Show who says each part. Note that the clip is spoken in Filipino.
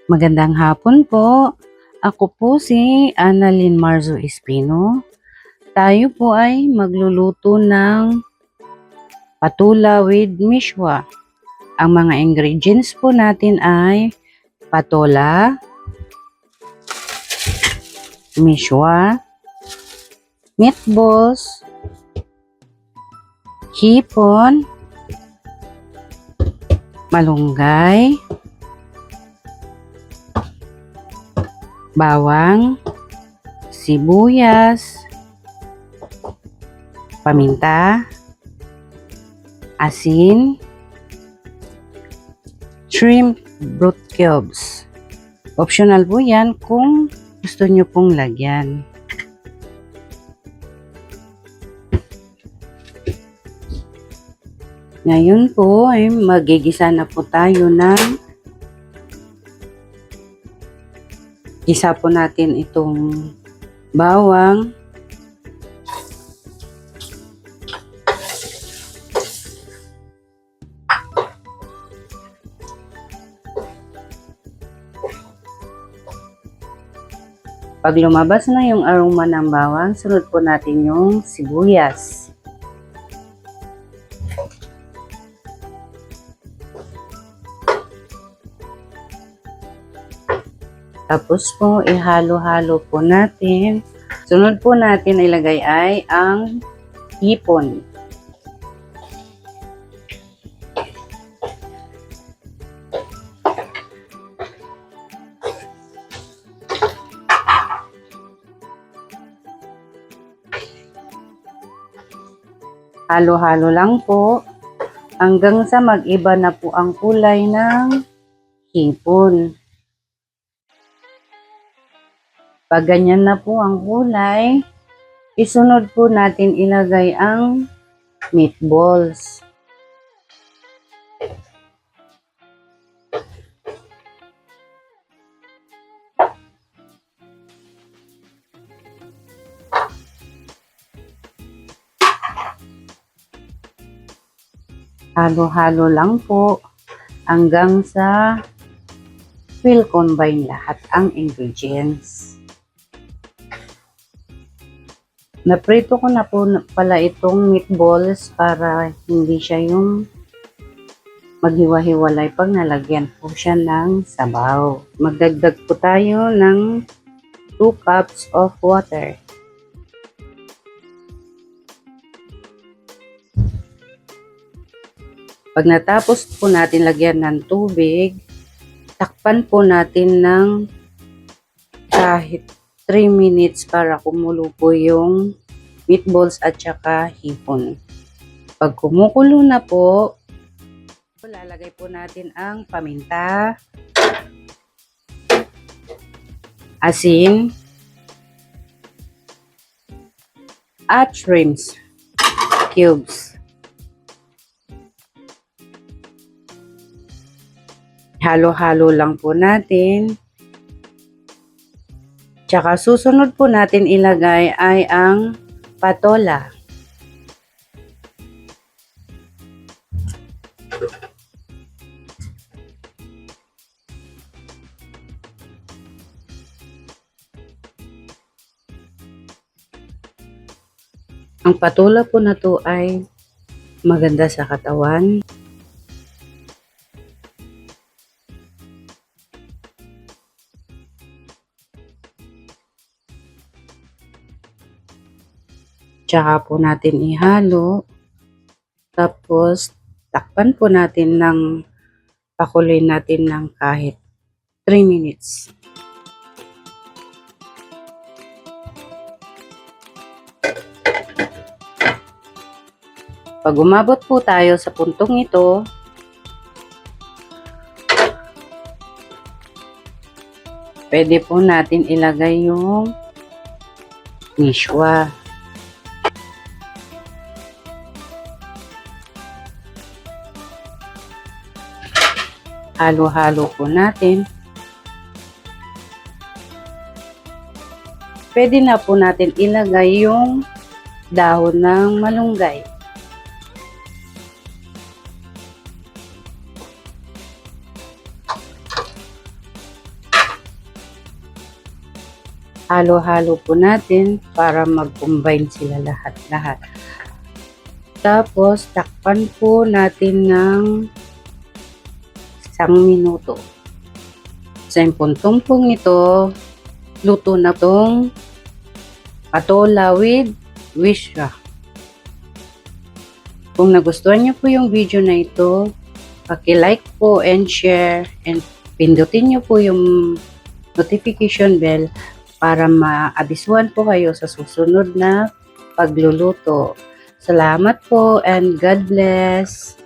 Speaker 1: Magandang hapon po. Ako po si Annalyn Marzo Espino. Tayo po ay magluluto ng patula with mishwa. Ang mga ingredients po natin ay patola, mishwa, meatballs, hipon, malunggay, bawang, sibuyas, paminta, asin, shrimp broth cubes. Optional po yan kung gusto nyo pong lagyan. Ngayon po ay magigisa na po tayo ng gisa po natin itong bawang, pag lumabas na yung aroma ng bawang, sunod po natin yung sibuyas. Tapos po, ihalo-halo po natin. Sunod po natin ilagay ay ang hipon. Halo-halo lang po hanggang sa mag-iba na po ang kulay ng hipon. Pag ganyan na po ang kulay, isunod po natin ilagay ang meatballs. Halo-halo lang po hanggang sa will combine lahat ang ingredients. Naprito ko na po pala itong meatballs para hindi siya yung maghiwa-hiwalay pag nalagyan po siya ng sabaw. Magdagdag po tayo ng 2 cups of water. Pag natapos po natin lagyan ng tubig, takpan po natin ng kahit 3 minutes para kumulo po yung meatballs at saka hipon. Pag kumukulo na po, lalagay po natin ang paminta, asin, at shrimp cubes. Halo-halo lang po natin. Tsaka susunod po natin ilagay ay ang patola. Ang patola po na to ay maganda sa katawan. Tsaka po natin ihalo. Tapos, takpan po natin ng pakuloy natin ng kahit 3 minutes. Pag umabot po tayo sa puntong ito, pwede po natin ilagay yung mishwa. Halo-halo po natin. Pwede na po natin ilagay yung dahon ng malunggay. halo-halo po natin para mag-combine sila lahat-lahat. Tapos, takpan po natin ng 1 minuto. Sa puntong pong ito, luto na tong patola with wisra. Kung nagustuhan niyo po yung video na ito, paki-like po and share and pindutin niyo po yung notification bell para maabisuhan po kayo sa susunod na pagluluto. Salamat po and God bless!